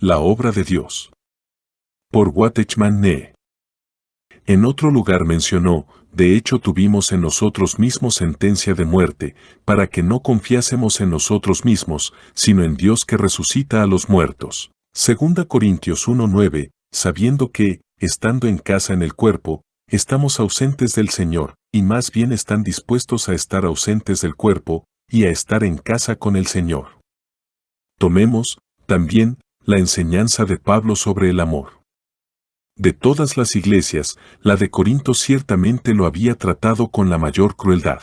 la obra de Dios. Por Watchman Nee. En otro lugar mencionó, de hecho tuvimos en nosotros mismos sentencia de muerte, para que no confiásemos en nosotros mismos, sino en Dios que resucita a los muertos. 2 Corintios 1:9, sabiendo que, estando en casa en el cuerpo, estamos ausentes del Señor, y más bien están dispuestos a estar ausentes del cuerpo, y a estar en casa con el Señor. Tomemos, también, la enseñanza de Pablo sobre el amor. De todas las iglesias, la de Corinto ciertamente lo había tratado con la mayor crueldad.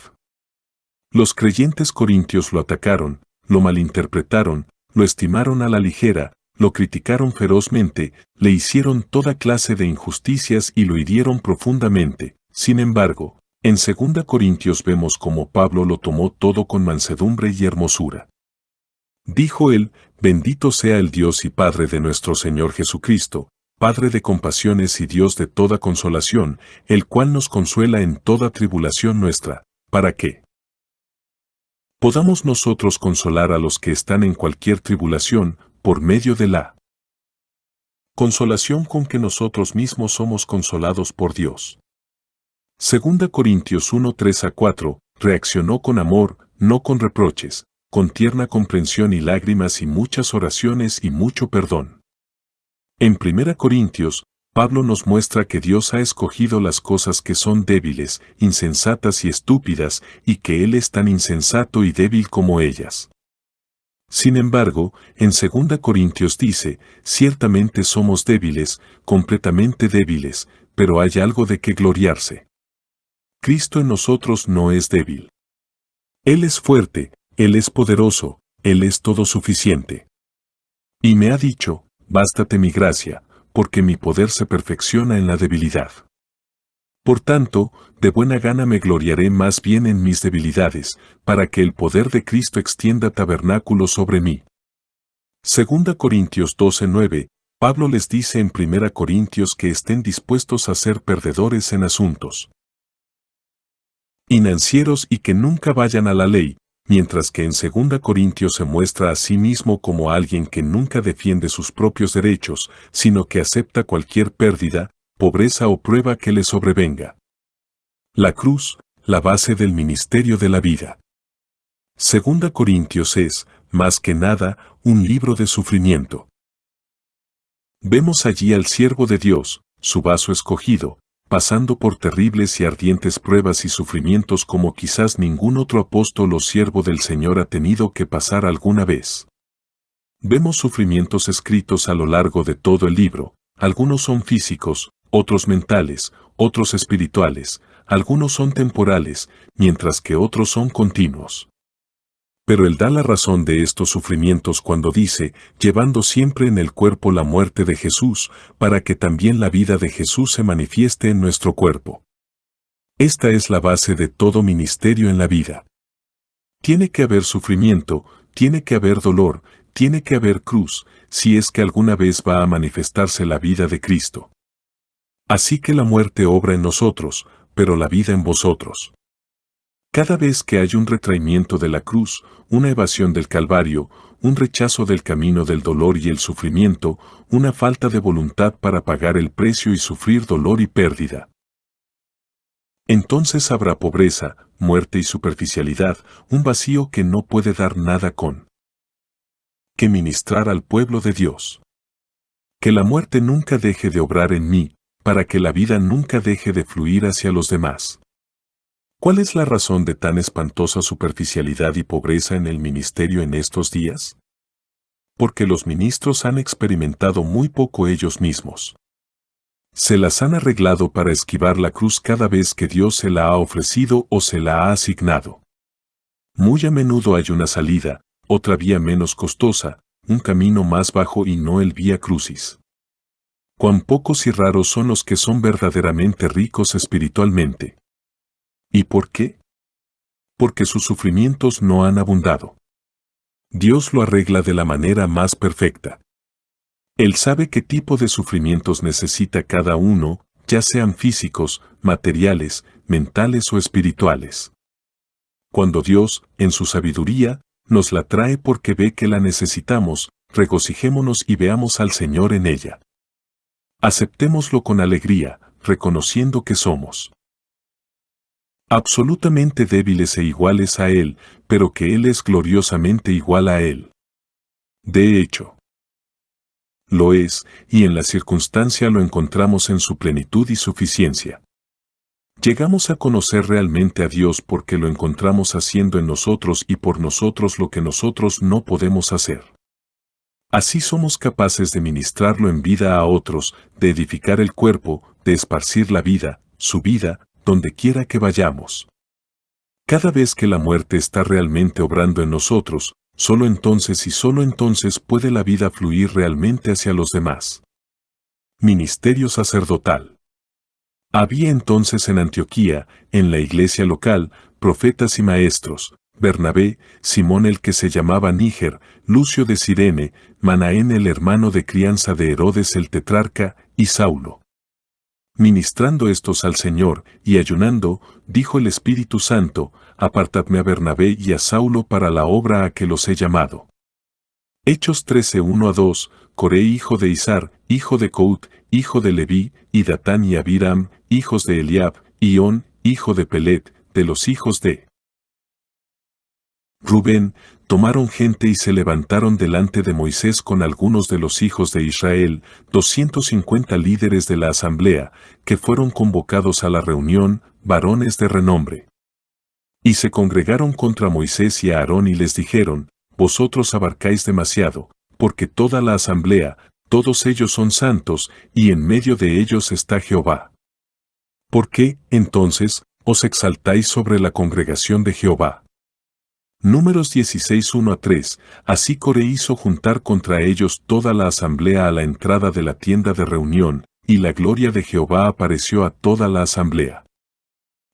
Los creyentes corintios lo atacaron, lo malinterpretaron, lo estimaron a la ligera, lo criticaron ferozmente, le hicieron toda clase de injusticias y lo hirieron profundamente. Sin embargo, en 2 Corintios vemos cómo Pablo lo tomó todo con mansedumbre y hermosura. Dijo él, bendito sea el Dios y Padre de nuestro Señor Jesucristo, Padre de compasiones y Dios de toda consolación, el cual nos consuela en toda tribulación nuestra, para que podamos nosotros consolar a los que están en cualquier tribulación, por medio de la consolación con que nosotros mismos somos consolados por Dios. 2 Corintios 1:3-4, reaccionó con amor, no con reproches, con tierna comprensión y lágrimas y muchas oraciones y mucho perdón. En 1 Corintios, Pablo nos muestra que Dios ha escogido las cosas que son débiles, insensatas y estúpidas, y que Él es tan insensato y débil como ellas. Sin embargo, en 2 Corintios dice, ciertamente somos débiles, completamente débiles, pero hay algo de que gloriarse. Cristo en nosotros no es débil. Él es fuerte, Él es poderoso, Él es todo suficiente. Y me ha dicho, bástate mi gracia, porque mi poder se perfecciona en la debilidad. Por tanto, de buena gana me gloriaré más bien en mis debilidades, para que el poder de Cristo extienda tabernáculo sobre mí. 2 Corintios 12:9, Pablo les dice en 1 Corintios que estén dispuestos a ser perdedores en asuntos financieros y que nunca vayan a la ley, mientras que en 2 Corintios se muestra a sí mismo como alguien que nunca defiende sus propios derechos, sino que acepta cualquier pérdida, pobreza o prueba que le sobrevenga. La cruz, la base del ministerio de la vida. 2 Corintios es, más que nada, un libro de sufrimiento. Vemos allí al siervo de Dios, su vaso escogido, pasando por terribles y ardientes pruebas y sufrimientos como quizás ningún otro apóstol o siervo del Señor ha tenido que pasar alguna vez. Vemos sufrimientos escritos a lo largo de todo el libro, algunos son físicos, otros mentales, otros espirituales, algunos son temporales, mientras que otros son continuos. Pero Él da la razón de estos sufrimientos cuando dice, llevando siempre en el cuerpo la muerte de Jesús, para que también la vida de Jesús se manifieste en nuestro cuerpo. Esta es la base de todo ministerio en la vida. Tiene que haber sufrimiento, tiene que haber dolor, tiene que haber cruz, si es que alguna vez va a manifestarse la vida de Cristo. Así que la muerte obra en nosotros, pero la vida en vosotros. Cada vez que hay un retraimiento de la cruz, una evasión del Calvario, un rechazo del camino del dolor y el sufrimiento, una falta de voluntad para pagar el precio y sufrir dolor y pérdida. Entonces habrá pobreza, muerte y superficialidad, un vacío que no puede dar nada con que ministrar al pueblo de Dios. Que la muerte nunca deje de obrar en mí, para que la vida nunca deje de fluir hacia los demás. ¿Cuál es la razón de tan espantosa superficialidad y pobreza en el ministerio en estos días? Porque los ministros han experimentado muy poco ellos mismos. Se las han arreglado para esquivar la cruz cada vez que Dios se la ha ofrecido o se la ha asignado. Muy a menudo hay una salida, otra vía menos costosa, un camino más bajo y no el vía crucis. Cuán pocos y raros son los que son verdaderamente ricos espiritualmente. ¿Y por qué? Porque sus sufrimientos no han abundado. Dios lo arregla de la manera más perfecta. Él sabe qué tipo de sufrimientos necesita cada uno, ya sean físicos, materiales, mentales o espirituales. Cuando Dios, en su sabiduría, nos la trae porque ve que la necesitamos, regocijémonos y veamos al Señor en ella. Aceptémoslo con alegría, reconociendo que somos absolutamente débiles e iguales a Él, pero que Él es gloriosamente igual a Él. De hecho, lo es, y en la circunstancia lo encontramos en su plenitud y suficiencia. Llegamos a conocer realmente a Dios porque lo encontramos haciendo en nosotros y por nosotros lo que nosotros no podemos hacer. Así somos capaces de ministrarlo en vida a otros, de edificar el cuerpo, de esparcir la vida, su vida, donde quiera que vayamos. Cada vez que la muerte está realmente obrando en nosotros, solo entonces y solo entonces puede la vida fluir realmente hacia los demás. Ministerio sacerdotal. Había entonces en Antioquía, en la iglesia local, profetas y maestros, Bernabé, Simón el que se llamaba Níger, Lucio de Cirene, Manaén el hermano de crianza de Herodes el tetrarca, y Saulo. Ministrando estos al Señor, y ayunando, dijo el Espíritu Santo, apartadme a Bernabé y a Saulo para la obra a que los he llamado. Hechos 13, 1-2, Coré hijo de Izar, hijo de Cout, hijo de Leví, y Datán y Abiram, hijos de Eliab, y On, hijo de Pelet, de los hijos de Rubén, tomaron gente y se levantaron delante de Moisés con algunos de los hijos de Israel, 250 líderes de la asamblea, que fueron convocados a la reunión, varones de renombre. Y se congregaron contra Moisés y a Aarón y les dijeron, vosotros abarcáis demasiado, porque toda la asamblea, todos ellos son santos, y en medio de ellos está Jehová. ¿Por qué, entonces, os exaltáis sobre la congregación de Jehová? Números 16, 1-3, así Coré hizo juntar contra ellos toda la asamblea a la entrada de la tienda de reunión, y la gloria de Jehová apareció a toda la asamblea.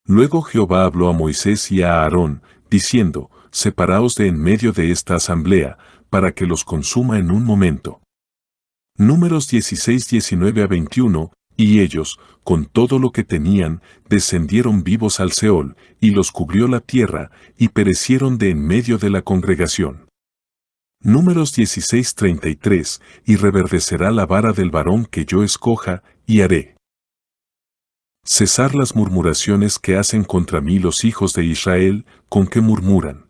Luego Jehová habló a Moisés y a Aarón, diciendo, separaos de en medio de esta asamblea, para que los consuma en un momento. Números 16, 19-21, y ellos, con todo lo que tenían, descendieron vivos al Seol, y los cubrió la tierra, y perecieron de en medio de la congregación. Números 16, 33, y reverdecerá la vara del varón que yo escoja, y haré cesar las murmuraciones que hacen contra mí los hijos de Israel, con que murmuran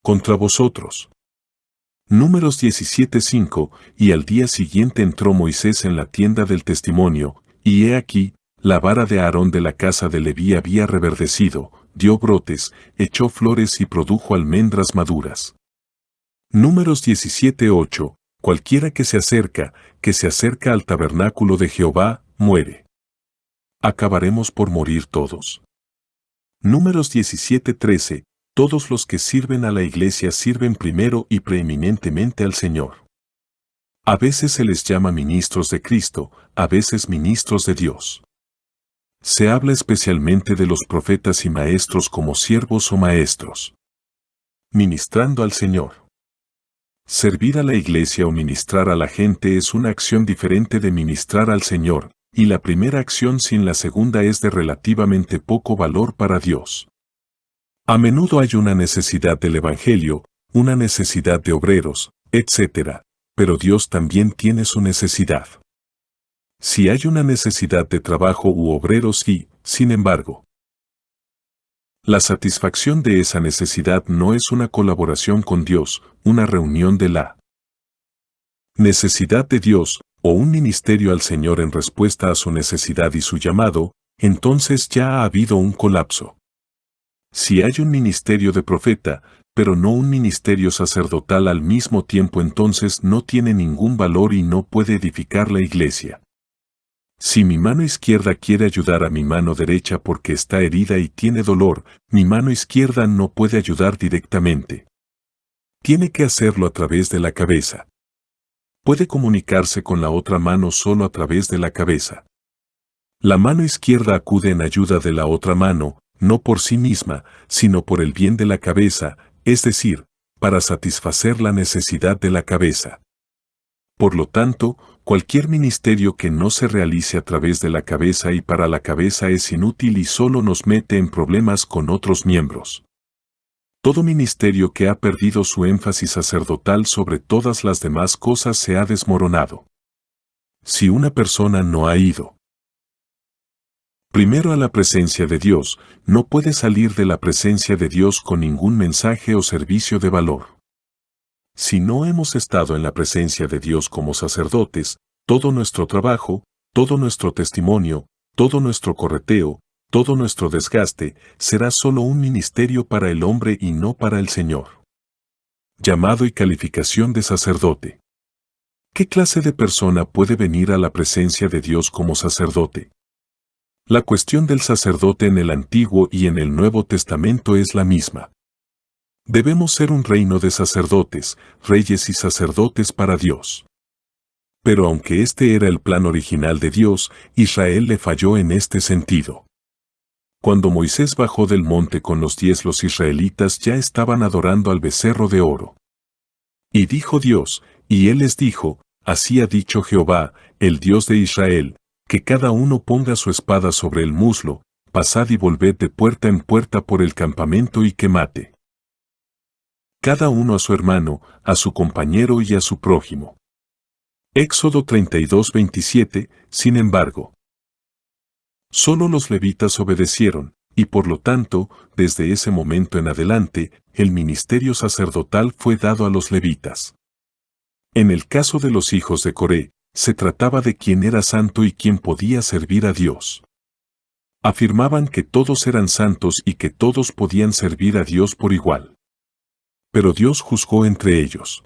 contra vosotros. Números 17:5, y al día siguiente entró Moisés en la tienda del testimonio, y he aquí, la vara de Aarón de la casa de Leví había reverdecido, dio brotes, echó flores y produjo almendras maduras. Números 17:8, cualquiera que se acerca al tabernáculo de Jehová, muere. Acabaremos por morir todos. Números 17:13, todos los que sirven a la iglesia sirven primero y preeminentemente al Señor. A veces se les llama ministros de Cristo, a veces ministros de Dios. Se habla especialmente de los profetas y maestros como siervos o maestros. Ministrando al Señor. Servir a la iglesia o ministrar a la gente es una acción diferente de ministrar al Señor, y la primera acción sin la segunda es de relativamente poco valor para Dios. A menudo hay una necesidad del Evangelio, una necesidad de obreros, etc., pero Dios también tiene su necesidad. Si hay una necesidad de trabajo u obreros y, sin embargo, la satisfacción de esa necesidad no es una colaboración con Dios, una reunión de la necesidad de Dios, o un ministerio al Señor en respuesta a su necesidad y su llamado, entonces ya ha habido un colapso. Si hay un ministerio de profeta, pero no un ministerio sacerdotal al mismo tiempo, entonces no tiene ningún valor y no puede edificar la iglesia. Si mi mano izquierda quiere ayudar a mi mano derecha porque está herida y tiene dolor, mi mano izquierda no puede ayudar directamente. Tiene que hacerlo a través de la cabeza. Puede comunicarse con la otra mano solo a través de la cabeza. La mano izquierda acude en ayuda de la otra mano, no por sí misma, sino por el bien de la cabeza, es decir, para satisfacer la necesidad de la cabeza. Por lo tanto, cualquier ministerio que no se realice a través de la cabeza y para la cabeza es inútil y solo nos mete en problemas con otros miembros. Todo ministerio que ha perdido su énfasis sacerdotal sobre todas las demás cosas se ha desmoronado. Si una persona no ha ido primero a la presencia de Dios, no puede salir de la presencia de Dios con ningún mensaje o servicio de valor. Si no hemos estado en la presencia de Dios como sacerdotes, todo nuestro trabajo, todo nuestro testimonio, todo nuestro correteo, todo nuestro desgaste, será solo un ministerio para el hombre y no para el Señor. Llamado y calificación de sacerdote. ¿Qué clase de persona puede venir a la presencia de Dios como sacerdote? La cuestión del sacerdote en el Antiguo y en el Nuevo Testamento es la misma. Debemos ser un reino de sacerdotes, reyes y sacerdotes para Dios. Pero aunque este era el plan original de Dios, Israel le falló en este sentido. Cuando Moisés bajó del monte con los 10, los israelitas ya estaban adorando al becerro de oro. Y dijo Dios, y él les dijo, así ha dicho Jehová, el Dios de Israel, que cada uno ponga su espada sobre el muslo, pasad y volved de puerta en puerta por el campamento y que mate cada uno a su hermano, a su compañero y a su prójimo. Éxodo 32:27, sin embargo. Solo los levitas obedecieron, y por lo tanto, desde ese momento en adelante, el ministerio sacerdotal fue dado a los levitas. En el caso de los hijos de Coré, se trataba de quién era santo y quién podía servir a Dios. Afirmaban que todos eran santos y que todos podían servir a Dios por igual. Pero Dios juzgó entre ellos.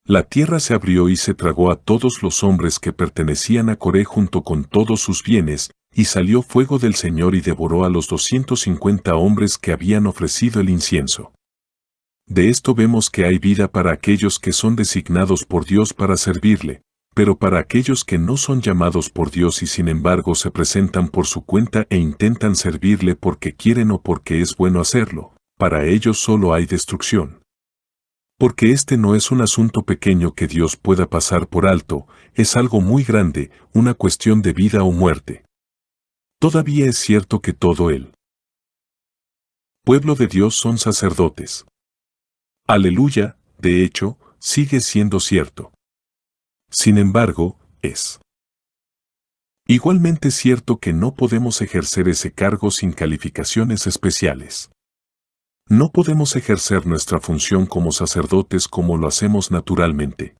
La tierra se abrió y se tragó a todos los hombres que pertenecían a Coré junto con todos sus bienes, y salió fuego del Señor y devoró a los 250 hombres que habían ofrecido el incienso. De esto vemos que hay vida para aquellos que son designados por Dios para servirle, pero para aquellos que no son llamados por Dios y sin embargo se presentan por su cuenta e intentan servirle porque quieren o porque es bueno hacerlo, para ellos solo hay destrucción. Porque este no es un asunto pequeño que Dios pueda pasar por alto, es algo muy grande, una cuestión de vida o muerte. Todavía es cierto que todo el pueblo de Dios son sacerdotes. Aleluya, de hecho, sigue siendo cierto. Sin embargo, es igualmente cierto que no podemos ejercer ese cargo sin calificaciones especiales. No podemos ejercer nuestra función como sacerdotes como lo hacemos naturalmente.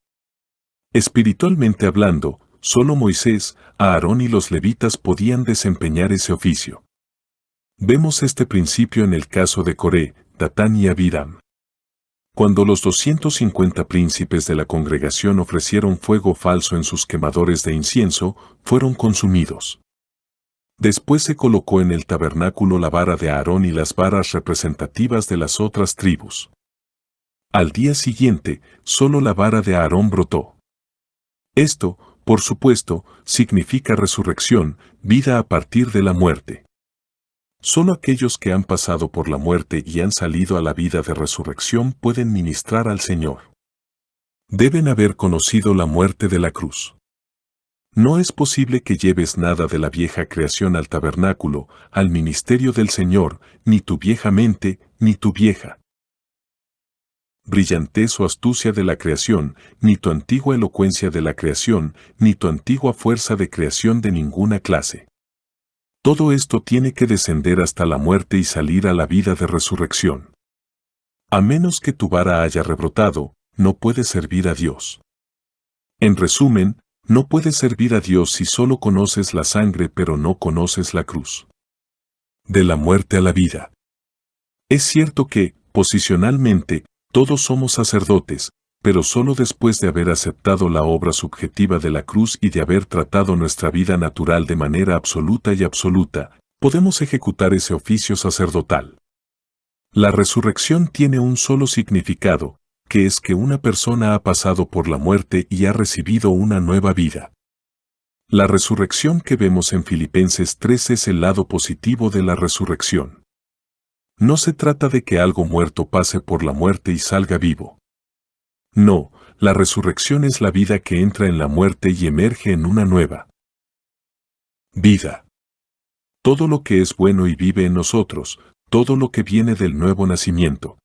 Espiritualmente hablando, solo Moisés, Aarón y los levitas podían desempeñar ese oficio. Vemos este principio en el caso de Coré, Datán y Abiram. Cuando los 250 príncipes de la congregación ofrecieron fuego falso en sus quemadores de incienso, fueron consumidos. Después se colocó en el tabernáculo la vara de Aarón y las varas representativas de las otras tribus. Al día siguiente, solo la vara de Aarón brotó. Esto, por supuesto, significa resurrección, vida a partir de la muerte. Solo aquellos que han pasado por la muerte y han salido a la vida de resurrección pueden ministrar al Señor. Deben haber conocido la muerte de la cruz. No es posible que lleves nada de la vieja creación al tabernáculo, al ministerio del Señor, ni tu vieja mente, ni tu vieja brillantez o astucia de la creación, ni tu antigua elocuencia de la creación, ni tu antigua fuerza de creación de ninguna clase. Todo esto tiene que descender hasta la muerte y salir a la vida de resurrección. A menos que tu vara haya rebrotado, no puedes servir a Dios. En resumen, no puedes servir a Dios si solo conoces la sangre pero no conoces la cruz. De la muerte a la vida. Es cierto que, posicionalmente, todos somos sacerdotes, pero solo después de haber aceptado la obra subjetiva de la cruz y de haber tratado nuestra vida natural de manera absoluta y absoluta, podemos ejecutar ese oficio sacerdotal. La resurrección tiene un solo significado, que es que una persona ha pasado por la muerte y ha recibido una nueva vida. La resurrección que vemos en Filipenses 3 es el lado positivo de la resurrección. No se trata de que algo muerto pase por la muerte y salga vivo. No, la resurrección es la vida que entra en la muerte y emerge en una nueva vida. Todo lo que es bueno y vive en nosotros, todo lo que viene del nuevo nacimiento.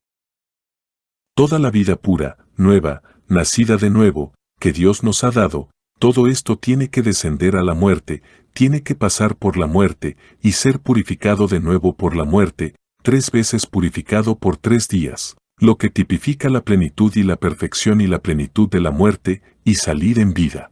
Toda la vida pura, nueva, nacida de nuevo, que Dios nos ha dado, todo esto tiene que descender a la muerte, tiene que pasar por la muerte, y ser purificado de nuevo por la muerte, 3 veces purificado por 3 días, lo que tipifica la plenitud y la perfección y la plenitud de la muerte, y salir en vida.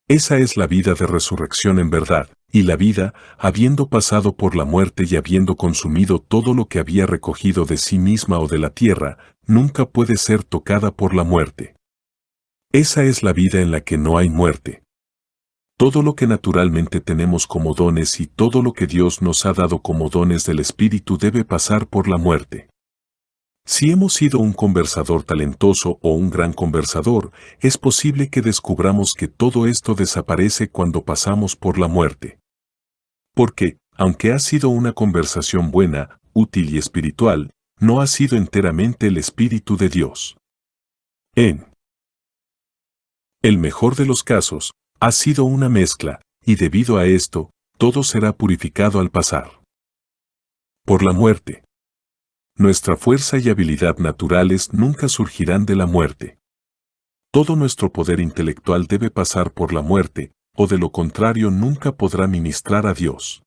Esa es la vida de resurrección en verdad, y la vida, habiendo pasado por la muerte y habiendo consumido todo lo que había recogido de sí misma o de la tierra, nunca puede ser tocada por la muerte. Esa es la vida en la que no hay muerte. Todo lo que naturalmente tenemos como dones y todo lo que Dios nos ha dado como dones del Espíritu debe pasar por la muerte. Si hemos sido un conversador talentoso o un gran conversador, es posible que descubramos que todo esto desaparece cuando pasamos por la muerte. Porque, aunque ha sido una conversación buena, útil y espiritual, no ha sido enteramente el Espíritu de Dios. En el mejor de los casos, ha sido una mezcla, y debido a esto, todo será purificado al pasar por la muerte. Nuestra fuerza y habilidad naturales nunca surgirán de la muerte. Todo nuestro poder intelectual debe pasar por la muerte, o de lo contrario nunca podrá ministrar a Dios.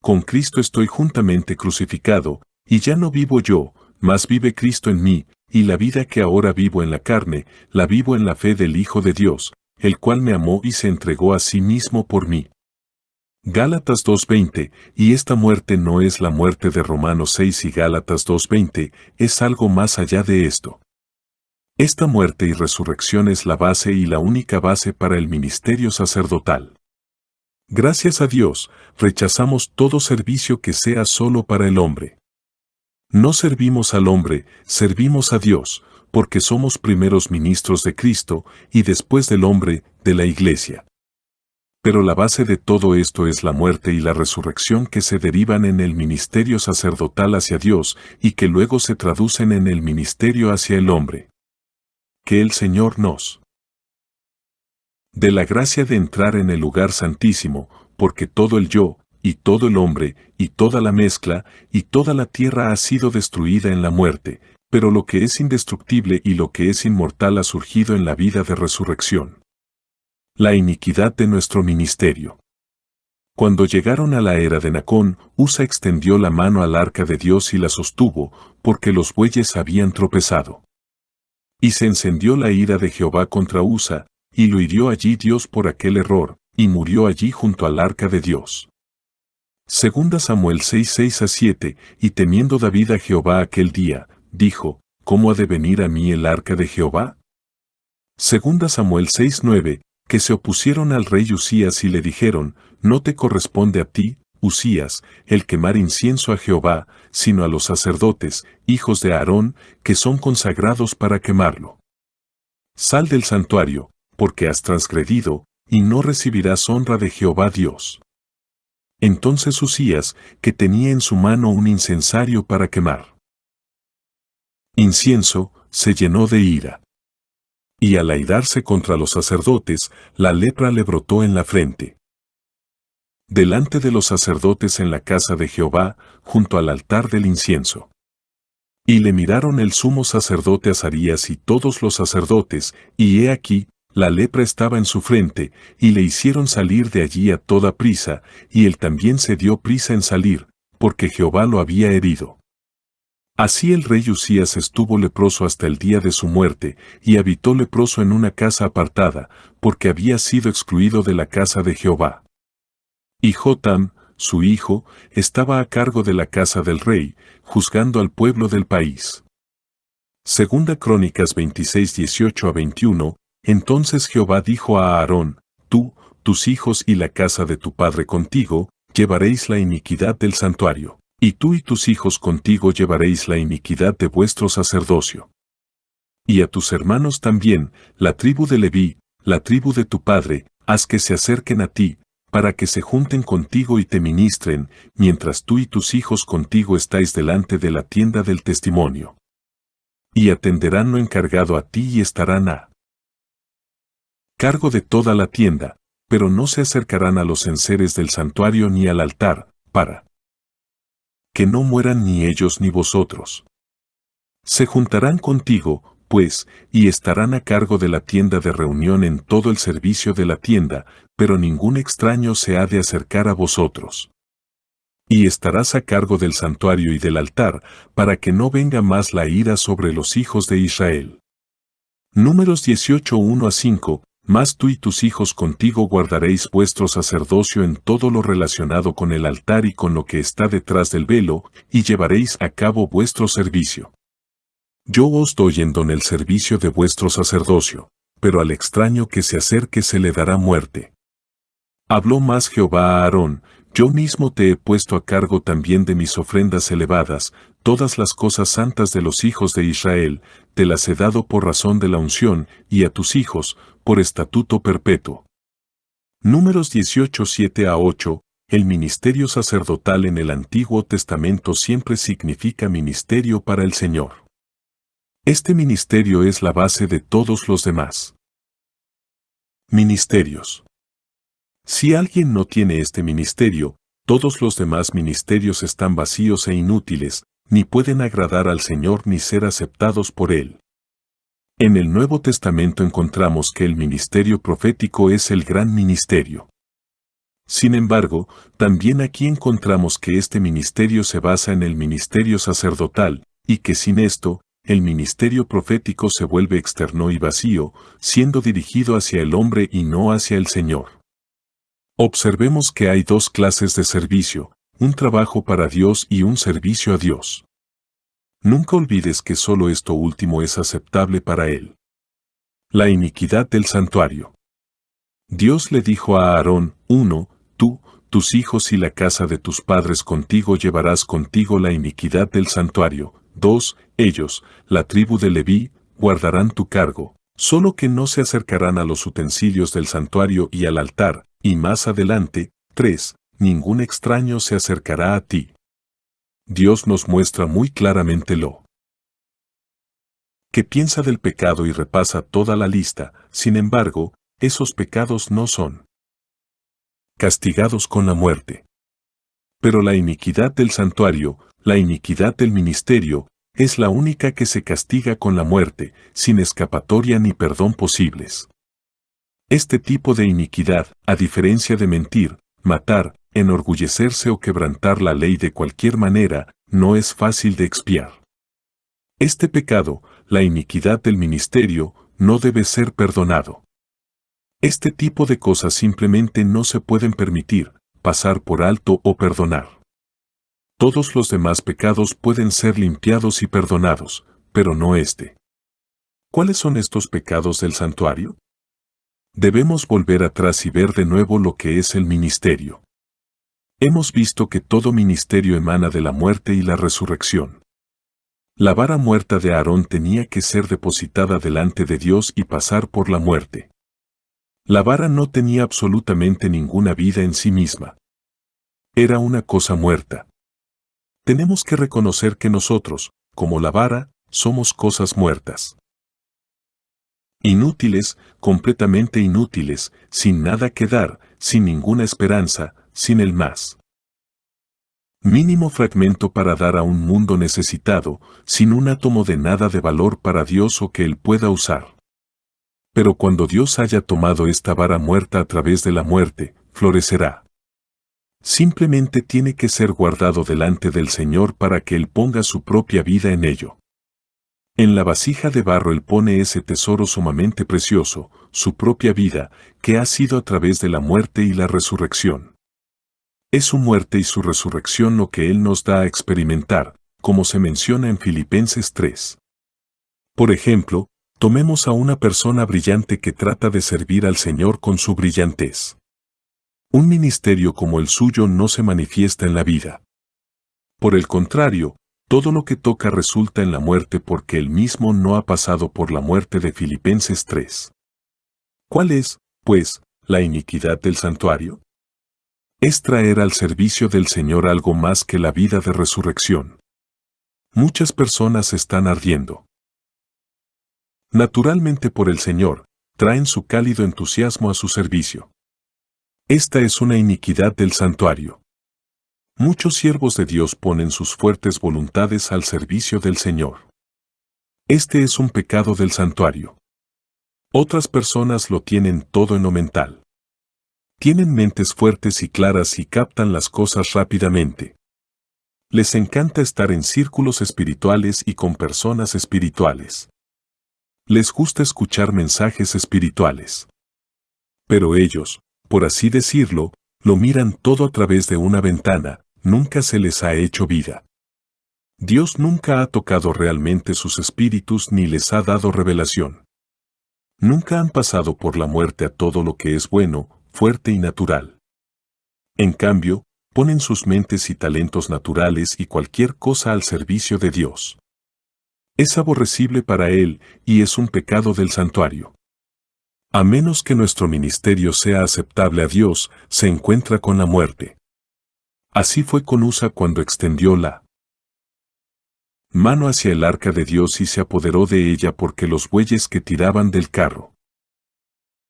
Con Cristo estoy juntamente crucificado, y ya no vivo yo, mas vive Cristo en mí, y la vida que ahora vivo en la carne, la vivo en la fe del Hijo de Dios, el cual me amó y se entregó a sí mismo por mí. Gálatas 2:20, y esta muerte no es la muerte de Romanos 6 y Gálatas 2:20, es algo más allá de esto. Esta muerte y resurrección es la base y la única base para el ministerio sacerdotal. Gracias a Dios, rechazamos todo servicio que sea solo para el hombre. No servimos al hombre, servimos a Dios, porque somos primeros ministros de Cristo y después del hombre, de la Iglesia. Pero la base de todo esto es la muerte y la resurrección que se derivan en el ministerio sacerdotal hacia Dios y que luego se traducen en el ministerio hacia el hombre. Que el Señor nos dé la gracia de entrar en el lugar santísimo, porque todo el yo, y todo el hombre, y toda la mezcla, y toda la tierra ha sido destruida en la muerte, pero lo que es indestructible y lo que es inmortal ha surgido en la vida de resurrección. La iniquidad de nuestro ministerio. Cuando llegaron a la era de Nacón, Usa extendió la mano al arca de Dios y la sostuvo, porque los bueyes habían tropezado. Y se encendió la ira de Jehová contra Usa, y lo hirió allí Dios por aquel error, y murió allí junto al arca de Dios. Segunda Samuel 6:6-7, y temiendo David a Jehová aquel día, dijo, ¿cómo ha de venir a mí el arca de Jehová? Segunda Samuel 6:9, que se opusieron al rey Usías y le dijeron, no te corresponde a ti, Usías, el quemar incienso a Jehová, sino a los sacerdotes, hijos de Aarón, que son consagrados para quemarlo. Sal del santuario, porque has transgredido, y no recibirás honra de Jehová Dios. Entonces Usías, que tenía en su mano un incensario para quemar incienso, se llenó de ira. Y al airarse contra los sacerdotes, la lepra le brotó en la frente. Delante de los sacerdotes en la casa de Jehová, junto al altar del incienso. Y le miraron el sumo sacerdote Azarías y todos los sacerdotes, y he aquí, la lepra estaba en su frente, y le hicieron salir de allí a toda prisa, y él también se dio prisa en salir, porque Jehová lo había herido. Así el rey Usías estuvo leproso hasta el día de su muerte, y habitó leproso en una casa apartada, porque había sido excluido de la casa de Jehová. Y Jotam, su hijo, estaba a cargo de la casa del rey, juzgando al pueblo del país. Segunda Crónicas 26:18-21, entonces Jehová dijo a Aarón, tú, tus hijos y la casa de tu padre contigo, llevaréis la iniquidad del santuario. Y tú y tus hijos contigo llevaréis la iniquidad de vuestro sacerdocio. Y a tus hermanos también, la tribu de Leví, la tribu de tu padre, haz que se acerquen a ti, para que se junten contigo y te ministren, mientras tú y tus hijos contigo estáis delante de la tienda del testimonio. Y atenderán lo encargado a ti y estarán a cargo de toda la tienda, pero no se acercarán a los enseres del santuario ni al altar, para que no mueran ni ellos ni vosotros. Se juntarán contigo, pues, y estarán a cargo de la tienda de reunión en todo el servicio de la tienda, pero ningún extraño se ha de acercar a vosotros. Y estarás a cargo del santuario y del altar, para que no venga más la ira sobre los hijos de Israel. Números 18, 1-5. Mas tú y tus hijos contigo guardaréis vuestro sacerdocio en todo lo relacionado con el altar y con lo que está detrás del velo, y llevaréis a cabo vuestro servicio. Yo os doy en don el servicio de vuestro sacerdocio, pero al extraño que se acerque se le dará muerte. Habló más Jehová a Aarón: yo mismo te he puesto a cargo también de mis ofrendas elevadas, todas las cosas santas de los hijos de Israel, te las he dado por razón de la unción, y a tus hijos, por estatuto perpetuo. Números 18, 7-8. El ministerio sacerdotal en el Antiguo Testamento siempre significa ministerio para el Señor. Este ministerio es la base de todos los demás ministerios. Si alguien no tiene este ministerio, todos los demás ministerios están vacíos e inútiles, ni pueden agradar al Señor ni ser aceptados por Él. En el Nuevo Testamento encontramos que el ministerio profético es el gran ministerio. Sin embargo, también aquí encontramos que este ministerio se basa en el ministerio sacerdotal, y que sin esto, el ministerio profético se vuelve externo y vacío, siendo dirigido hacia el hombre y no hacia el Señor. Observemos que hay dos clases de servicio, un trabajo para Dios y un servicio a Dios. Nunca olvides que solo esto último es aceptable para Él. La iniquidad del santuario. Dios le dijo a Aarón: 1. Tú, tus hijos y la casa de tus padres contigo llevarás contigo la iniquidad del santuario. 2. Ellos, la tribu de Leví, guardarán tu cargo, solo que no se acercarán a los utensilios del santuario y al altar. Y más adelante, 3. Ningún extraño se acercará a ti. Dios nos muestra muy claramente lo que piensa del pecado y repasa toda la lista. Sin embargo, esos pecados no son castigados con la muerte. Pero la iniquidad del santuario, la iniquidad del ministerio, es la única que se castiga con la muerte, sin escapatoria ni perdón posibles. Este tipo de iniquidad, a diferencia de mentir, matar, enorgullecerse o quebrantar la ley de cualquier manera, no es fácil de expiar. Este pecado, la iniquidad del ministerio, no debe ser perdonado. Este tipo de cosas simplemente no se pueden permitir, pasar por alto o perdonar. Todos los demás pecados pueden ser limpiados y perdonados, pero no este. ¿Cuáles son estos pecados del santuario? Debemos volver atrás y ver de nuevo lo que es el ministerio. Hemos visto que todo ministerio emana de la muerte y la resurrección. La vara muerta de Aarón tenía que ser depositada delante de Dios y pasar por la muerte. La vara no tenía absolutamente ninguna vida en sí misma. Era una cosa muerta. Tenemos que reconocer que nosotros, como la vara, somos cosas muertas. Inútiles, completamente inútiles, sin nada que dar, sin ninguna esperanza, sin el más mínimo fragmento para dar a un mundo necesitado, sin un átomo de nada de valor para Dios o que Él pueda usar. Pero cuando Dios haya tomado esta vara muerta a través de la muerte, florecerá. Simplemente tiene que ser guardado delante del Señor para que Él ponga su propia vida en ello. En la vasija de barro Él pone ese tesoro sumamente precioso, su propia vida, que ha sido a través de la muerte y la resurrección. Es su muerte y su resurrección lo que Él nos da a experimentar, como se menciona en Filipenses 3. Por ejemplo, tomemos a una persona brillante que trata de servir al Señor con su brillantez. Un ministerio como el suyo no se manifiesta en la vida. Por el contrario, todo lo que toca resulta en la muerte porque él mismo no ha pasado por la muerte de Filipenses 3. ¿Cuál es, pues, la iniquidad del santuario? Es traer al servicio del Señor algo más que la vida de resurrección. Muchas personas están ardiendo naturalmente por el Señor, traen su cálido entusiasmo a su servicio. Esta es una iniquidad del santuario. Muchos siervos de Dios ponen sus fuertes voluntades al servicio del Señor. Este es un pecado del santuario. Otras personas lo tienen todo en lo mental. Tienen mentes fuertes y claras y captan las cosas rápidamente. Les encanta estar en círculos espirituales y con personas espirituales. Les gusta escuchar mensajes espirituales. Pero ellos, por así decirlo, lo miran todo a través de una ventana, nunca se les ha hecho vida. Dios nunca ha tocado realmente sus espíritus ni les ha dado revelación. Nunca han pasado por la muerte a todo lo que es bueno, fuerte y natural. En cambio, ponen sus mentes y talentos naturales y cualquier cosa al servicio de Dios. Es aborrecible para Él y es un pecado del santuario. A menos que nuestro ministerio sea aceptable a Dios, se encuentra con la muerte. Así fue con Usa cuando extendió la mano hacia el arca de Dios y se apoderó de ella porque los bueyes que tiraban del carro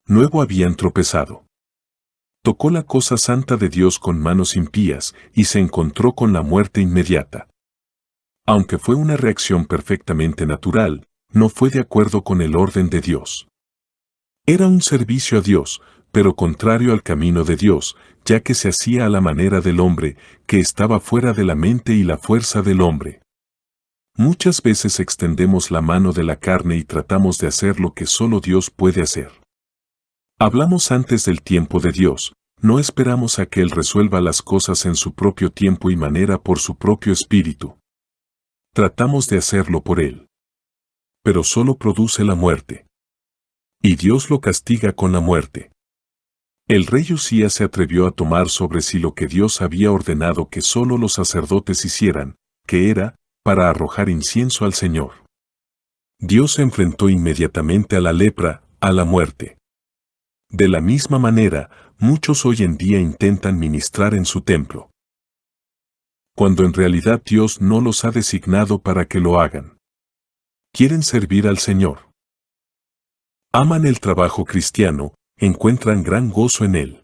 nuevo habían tropezado. Tocó la cosa santa de Dios con manos impías y se encontró con la muerte inmediata. Aunque fue una reacción perfectamente natural, no fue de acuerdo con el orden de Dios. Era un servicio a Dios, pero contrario al camino de Dios, ya que se hacía a la manera del hombre, que estaba fuera de la mente y la fuerza del hombre. Muchas veces extendemos la mano de la carne y tratamos de hacer lo que solo Dios puede hacer. Hablamos antes del tiempo de Dios, no esperamos a que Él resuelva las cosas en su propio tiempo y manera por su propio espíritu. Tratamos de hacerlo por Él. Pero solo produce la muerte. Y Dios lo castiga con la muerte. El rey Usías se atrevió a tomar sobre sí lo que Dios había ordenado que solo los sacerdotes hicieran, que era, para arrojar incienso al Señor. Dios se enfrentó inmediatamente a la lepra, a la muerte. De la misma manera, muchos hoy en día intentan ministrar en su templo, cuando en realidad Dios no los ha designado para que lo hagan. Quieren servir al Señor. Aman el trabajo cristiano, encuentran gran gozo en él.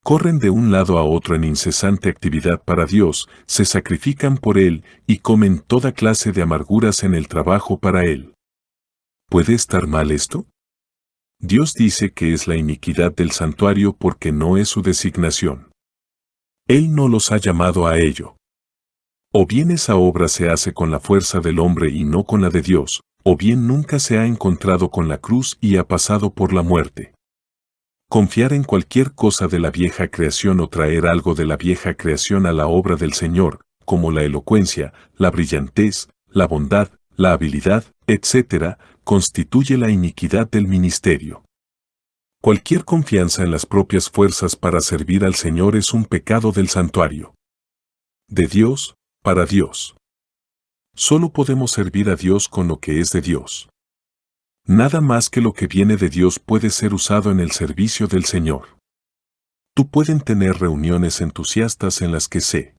Corren de un lado a otro en incesante actividad para Dios, se sacrifican por Él y comen toda clase de amarguras en el trabajo para Él. ¿Puede estar mal esto? Dios dice que es la iniquidad del santuario porque no es su designación. Él no los ha llamado a ello. O bien esa obra se hace con la fuerza del hombre y no con la de Dios, o bien nunca se ha encontrado con la cruz y ha pasado por la muerte. Confiar en cualquier cosa de la vieja creación o traer algo de la vieja creación a la obra del Señor, como la elocuencia, la brillantez, la bondad, la habilidad, etc., constituye la iniquidad del ministerio. Cualquier confianza en las propias fuerzas para servir al Señor es un pecado del santuario. De Dios, para Dios. Solo podemos servir a Dios con lo que es de Dios. Nada más que lo que viene de Dios puede ser usado en el servicio del Señor. Tú pueden tener reuniones entusiastas en las que se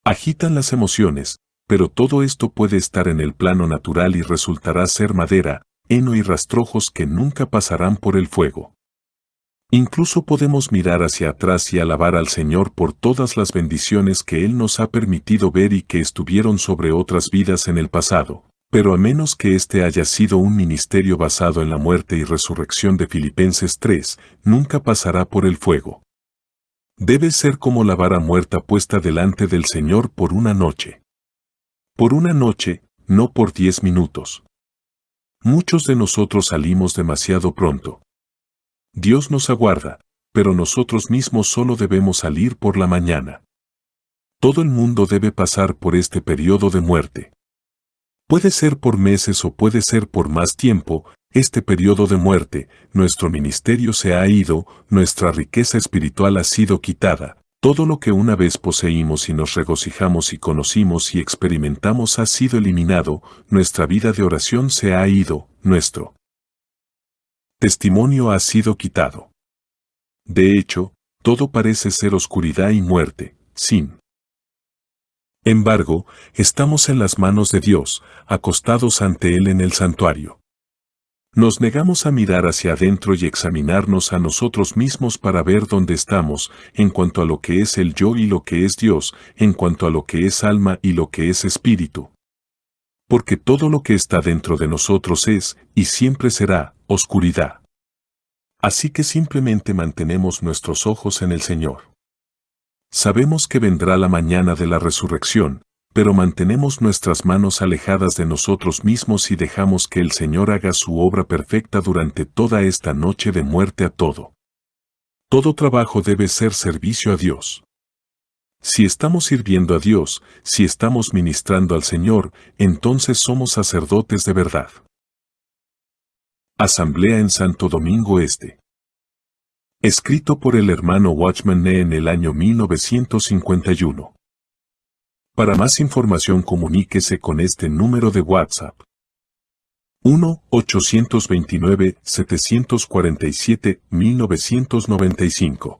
agitan las emociones, pero todo esto puede estar en el plano natural y resultará ser madera, heno y rastrojos que nunca pasarán por el fuego. Incluso podemos mirar hacia atrás y alabar al Señor por todas las bendiciones que Él nos ha permitido ver y que estuvieron sobre otras vidas en el pasado, pero a menos que este haya sido un ministerio basado en la muerte y resurrección de Filipenses 3, nunca pasará por el fuego. Debe ser como la vara muerta puesta delante del Señor por una noche. Por una noche, no por 10 minutos. Muchos de nosotros salimos demasiado pronto. Dios nos aguarda, pero nosotros mismos solo debemos salir por la mañana. Todo el mundo debe pasar por este periodo de muerte. Puede ser por meses o puede ser por más tiempo, este periodo de muerte, nuestro ministerio se ha ido, nuestra riqueza espiritual ha sido quitada, todo lo que una vez poseímos y nos regocijamos y conocimos y experimentamos ha sido eliminado, nuestra vida de oración se ha ido, nuestro testimonio ha sido quitado. De hecho, todo parece ser oscuridad y muerte, sin embargo, estamos en las manos de Dios, acostados ante Él en el santuario. Nos negamos a mirar hacia adentro y examinarnos a nosotros mismos para ver dónde estamos, en cuanto a lo que es el yo y lo que es Dios, en cuanto a lo que es alma y lo que es espíritu. Porque todo lo que está dentro de nosotros es, y siempre será, oscuridad. Así que simplemente mantenemos nuestros ojos en el Señor. Sabemos que vendrá la mañana de la resurrección, pero mantenemos nuestras manos alejadas de nosotros mismos y dejamos que el Señor haga su obra perfecta durante toda esta noche de muerte a todo. Todo trabajo debe ser servicio a Dios. Si estamos sirviendo a Dios, si estamos ministrando al Señor, entonces somos sacerdotes de verdad. Asamblea en Santo Domingo Este. Escrito por el hermano Watchman Nee en el año 1951. Para más información comuníquese con este número de WhatsApp. 1-829-747-1995.